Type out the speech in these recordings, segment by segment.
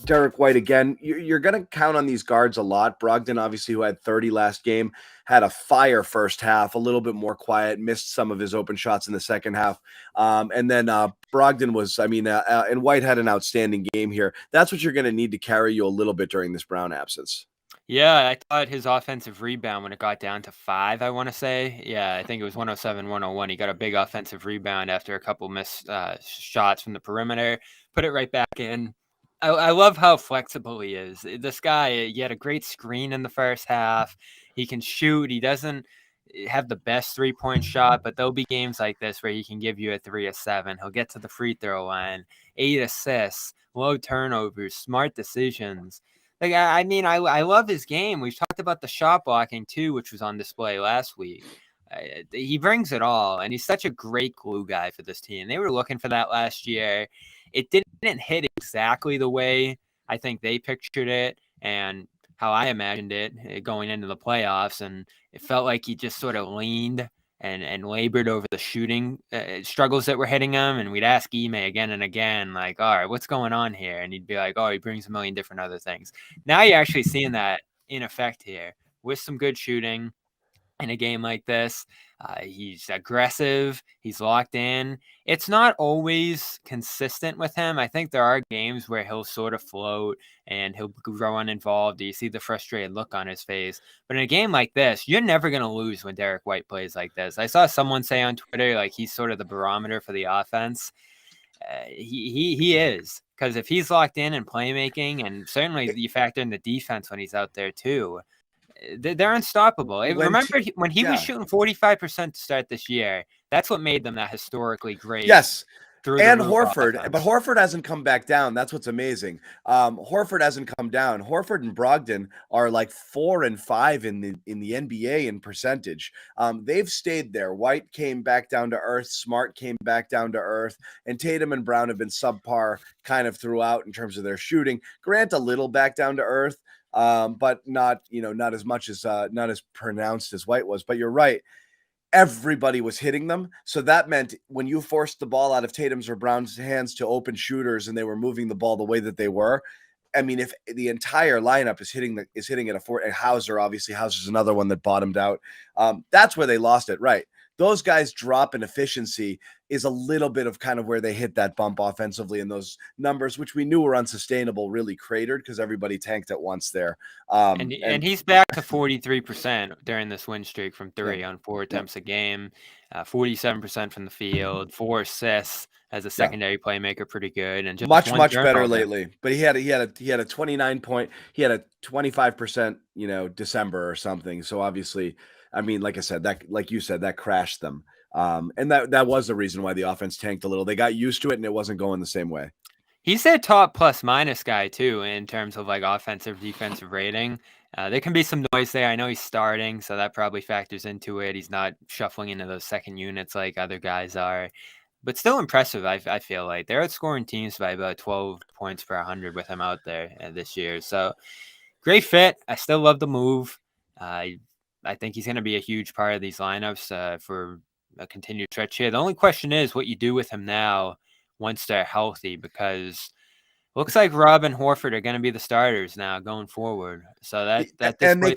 Derrick White again. You're going to count on these guards a lot. Brogdon, obviously, who had 30 last game, had a fire first half, a little bit more quiet, missed some of his open shots in the second half. And then Brogdon was, and White had an outstanding game here. That's what you're going to need to carry you a little bit during this Brown absence. Yeah, I thought his offensive rebound when it got down to 5, I want to say. Yeah, I think it was 107, 101. He got a big offensive rebound after a couple missed shots from the perimeter, put it right back in. I love how flexible he is. This guy, he had a great screen in the first half. He can shoot. He doesn't have the best three-point shot, but there'll be games like this where he can give you a 3 of 7. He'll get to the free throw line, 8 assists, low turnovers, smart decisions. Like, I love his game. We've talked about the shot blocking too, which was on display last week. He brings it all, and he's such a great glue guy for this team. They were looking for that last year. It didn't hit exactly the way I think they pictured it and how I imagined it going into the playoffs, and it felt like he just sort of leaned and labored over the shooting struggles that were hitting him. And we'd ask Ime again and again, like, all right, what's going on here? And he'd be like, oh, he brings a million different other things. Now you're actually seeing that in effect here with some good shooting in a game like this. He's aggressive. He's locked in. It's not always consistent with him. I think there are games where he'll sort of float and he'll grow uninvolved. You see the frustrated look on his face. But in a game like this, you're never going to lose when Derrick White plays like this. I saw someone say on Twitter, like, he's sort of the barometer for the offense. He is, because if he's locked in and playmaking, and certainly you factor in the defense when he's out there too, they're unstoppable. Remember when he was shooting 45% to start this year? That's what made them that historically great. Yes. And Horford, but Horford hasn't come back down. That's what's amazing. Horford hasn't come down. Horford and Brogdon are like 4 and 5 in the NBA in percentage. They've stayed there. White came back down to earth. Smart came back down to earth, and Tatum and Brown have been subpar kind of throughout in terms of their shooting. Grant a little back down to earth, but not as much as not as pronounced as White was. But you're right. Everybody was hitting them. So that meant when you forced the ball out of Tatum's or Brown's hands to open shooters and they were moving the ball the way that they were, I mean, if the entire lineup is hitting at a 4, and Hauser's another one that bottomed out. That's where they lost it, right? Those guys drop in efficiency is a little bit of kind of where they hit that bump offensively, and those numbers, which we knew were unsustainable, really cratered because everybody tanked at once there. And he's back to 43% during this win streak from 3 on 4 attempts a game, 47% from the field, 4 assists as a secondary playmaker, pretty good, and just much better lately. But he had a 29 point, he had a 25% December or something. So obviously, I mean, like I said, like you said, that crashed them. And that was the reason why the offense tanked a little. They got used to it and it wasn't going the same way. He's their top plus minus guy too in terms of like offensive defensive rating. There can be some noise there. I know he's starting, so that probably factors into it. He's not shuffling into those second units like other guys are, but still impressive. I feel like they're outscoring teams by about 12 points per 100 with him out there this year. So great fit. I still love the move. I think he's going to be a huge part of these lineups for a continued stretch here. The only question is what you do with him now once they're healthy, because it looks like Rob and Horford are going to be the starters now going forward. So that and they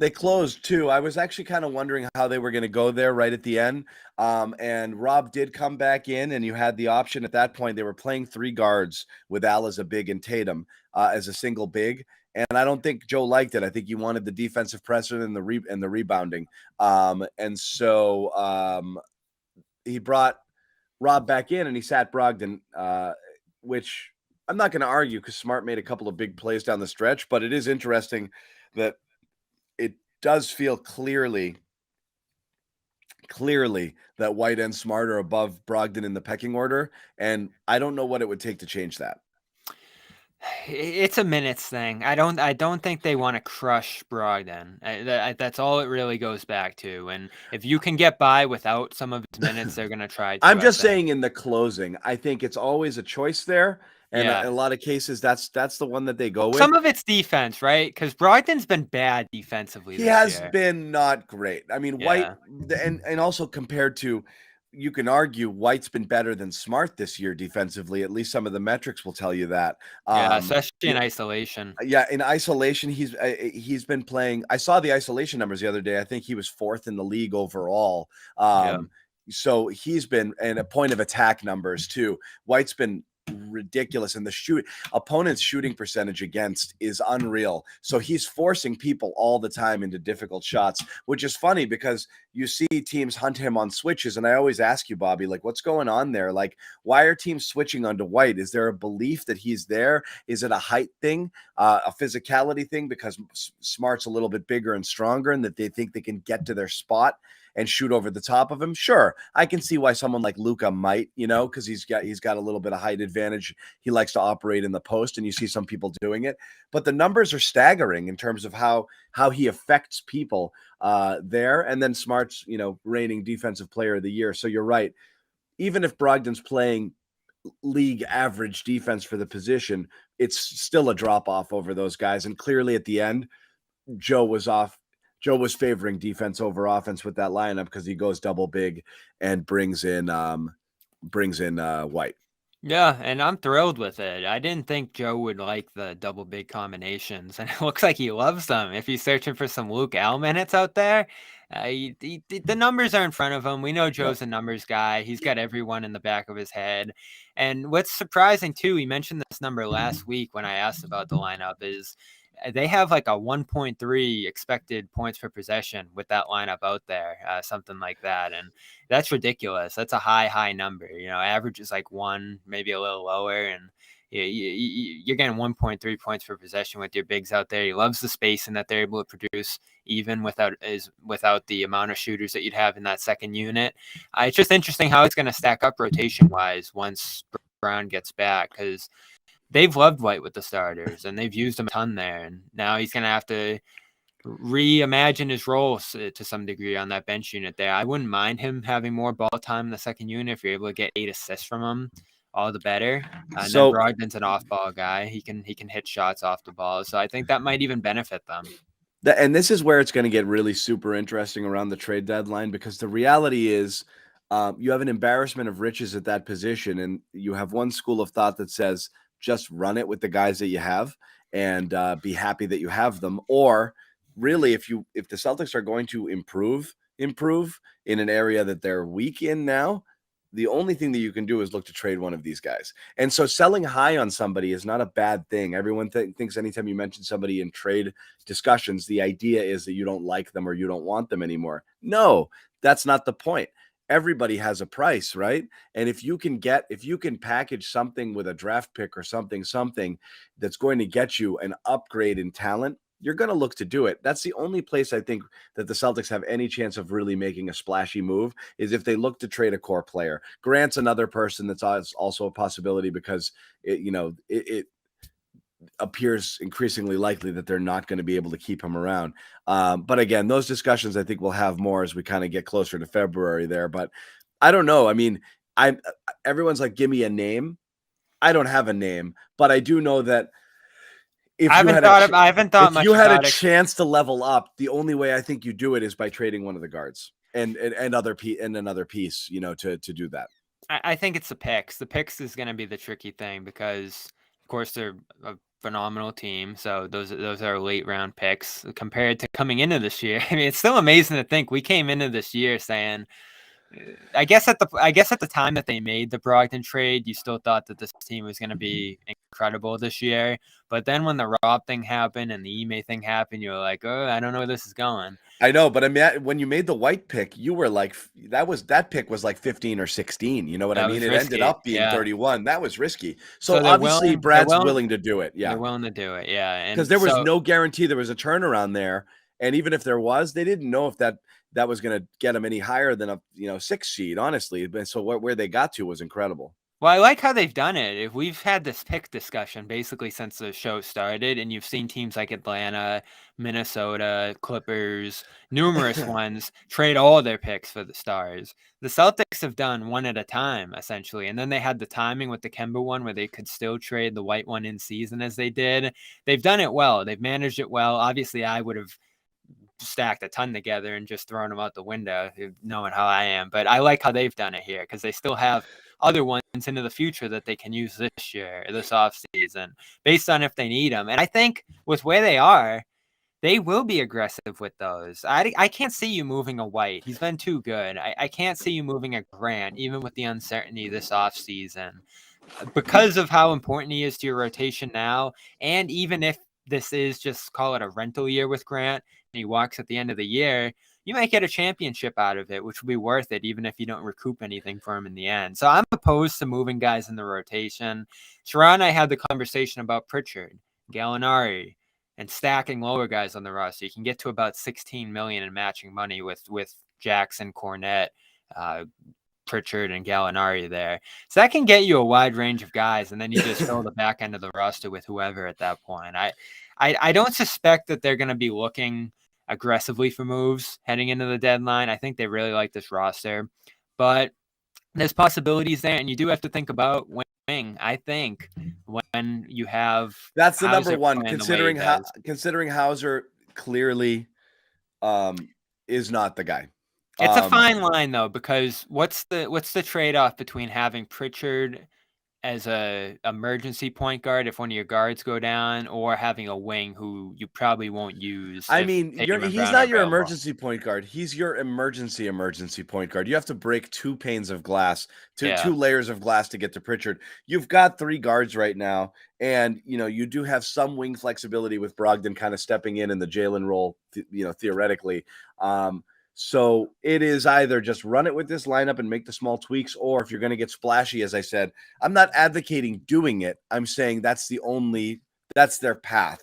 closed too. I was actually kind of wondering how they were going to go there right at the end. And Rob did come back in, and you had the option at that point. They were playing 3 guards with Al as a big and Tatum as a single big. And I don't think Joe liked it. I think he wanted the defensive pressure and the rebounding. And so he brought Rob back in, and he sat Brogdon, which I'm not going to argue because Smart made a couple of big plays down the stretch. But it is interesting that it does feel clearly that White and Smart are above Brogdon in the pecking order. And I don't know what it would take to change that. It's a minutes thing. I don't think they want to crush Brogdon. That's all it really goes back to. And if you can get by without some of his minutes, they're going to try. I'm just saying in the closing, I think it's always a choice there. And in a lot of cases, that's the one that they go with. Some of it's defense, right? Because Brogdon's been bad defensively. He has been not great. I mean, White, and also compared to, you can argue White's been better than Smart this year defensively. At least some of the metrics will tell you that. Yeah, especially in isolation. Yeah, in isolation, he's been playing. I saw the isolation numbers the other day. I think he was 4th in the league overall. Yeah. So he's been, and a point of attack numbers too. White's been ridiculous, and the opponent's shooting percentage against is unreal. So he's forcing people all the time into difficult shots, which is funny because you see teams hunt him on switches, and I always ask you, Bobby, like, what's going on there? Like, why are teams switching onto White? Is there a belief that he's there? Is it a height thing, a physicality thing, because Smart's a little bit bigger and stronger, and that they think they can get to their spot and shoot over the top of him? Sure, I can see why someone like Luka might, because he's got a little bit of height advantage. He likes to operate in the post, and you see some people doing it. But the numbers are staggering in terms of how he affects people there. And then Smart's, reigning defensive player of the year. So you're right. Even if Brogdon's playing league average defense for the position, it's still a drop off over those guys. And clearly at the end, Joe was favoring defense over offense with that lineup because he goes double big and brings in White. Yeah, and I'm thrilled with it. I didn't think Joe would like the double big combinations, and it looks like he loves them. If he's searching for some Luke Al minutes out there, the numbers are in front of him. We know Joe's a numbers guy. He's got everyone in the back of his head. And what's surprising, too, he mentioned this number last week when I asked about the lineup, is they have like a 1.3 expected points per possession with that lineup out there, something like that. And that's ridiculous. That's a high number. Average is like 1, maybe a little lower. And you're getting 1.3 points per possession with your bigs out there. He loves the spacing that they're able to produce, even without the amount of shooters that you'd have in that second unit. It's just interesting how it's going to stack up rotation-wise once Brown gets back, because they've loved White with the starters, and they've used him a ton there. And now he's going to have to reimagine his roles to some degree on that bench unit there. I wouldn't mind him having more ball time in the second unit. If you're able to get 8 assists from him, all the better. And then Brogdon's an off-ball guy. He can hit shots off the ball. So I think that might even benefit them. And this is where it's going to get really super interesting around the trade deadline, because the reality is you have an embarrassment of riches at that position, and you have one school of thought that says just run it with the guys that you have and be happy that you have them. Or really, if the Celtics are going to improve in an area that they're weak in now, the only thing that you can do is look to trade one of these guys. And so selling high on somebody is not a bad thing. Everyone thinks anytime you mention somebody in trade discussions, the idea is that you don't like them or you don't want them anymore. No, that's not the point. Everybody has a price, right? And if you can package something with a draft pick or something that's going to get you an upgrade in talent, you're going to look to do it. That's the only place I think that the Celtics have any chance of really making a splashy move, is if they look to trade a core player. Grant's another person that's also a possibility, because it appears increasingly likely that they're not going to be able to keep him around. But again, those discussions I think we'll have more as we kind of get closer to February there. But I don't know. I mean, everyone's like, give me a name. I don't have a name, but I do know that if you had a chance to level up, the only way I think you do it is by trading one of the guards and another piece, to do that. I think it's the picks. The picks is going to be the tricky thing, because of course they're a phenomenal team. So those are late round picks compared to coming into this year. I mean, it's still amazing to think we came into this year saying, I guess at the time that they made the Brogdon trade, you still thought that this team was going to be incredible this year. But then when the Rob thing happened and the Ime thing happened, you were like, oh, I don't know where this is going. I know, but I mean, when you made the White pick, you were like, that pick was like 15 or 16. You know what I mean? It ended up being 31. That was risky. So obviously Brad's willing to do it. Yeah. They're willing to do it. Yeah. Because there was no guarantee there was a turnaround there. And even if there was, they didn't know if that was going to get them any higher than a 6 seed, honestly. So where they got to was incredible. Well, I like how they've done it. If we've had this pick discussion basically since the show started, and you've seen teams like Atlanta, Minnesota, Clippers, numerous ones trade all their picks for the stars. The Celtics have done one at a time, essentially. And then they had the timing with the Kemba one where they could still trade the White one in season as they did. They've done it well. They've managed it well. Obviously, I would have stacked a ton together and just thrown them out the window, knowing how I am. But I like how they've done it here because they still have other ones into the future that they can use this year, this offseason, based on if they need them. And I think with where they are, they will be aggressive with those. I can't see you moving a White. He's been too good. I can't see you moving a Grant, even with the uncertainty this offseason. Because of how important he is to your rotation now, and even if this is just call it a rental year with Grant, and he walks at the end of the year, you might get a championship out of it, which will be worth it, even if you don't recoup anything for him in the end. So I'm opposed to moving guys in the rotation. Sharon and I had the conversation about Pritchard, Gallinari, and stacking lower guys on the roster. You can get to about $16 million in matching money with Jackson, Cornette, Pritchard, and Gallinari there. So that can get you a wide range of guys, and then you just fill the back end of the roster with whoever at that point. I don't suspect that they're going to be looking aggressively for moves heading into the deadline. I think they really like this roster, but there's possibilities there, and you do have to think about wing. I think when you have that's the number one, considering Hauser clearly is not the guy. It's a fine line though, because what's the trade-off between having Pritchard as a emergency point guard if one of your guards go down, or having a wing who you probably won't use? I mean, he's not your emergency point guard. He's your emergency point guard. You have to break two panes of glass, two layers of glass to get to Pritchard. You've got three guards right now, and you do have some wing flexibility with Brogdon kind of stepping in the Jalen role, theoretically. So it is either just run it with this lineup and make the small tweaks, or if you're going to get splashy, as I said, I'm not advocating doing it. I'm saying that's their path.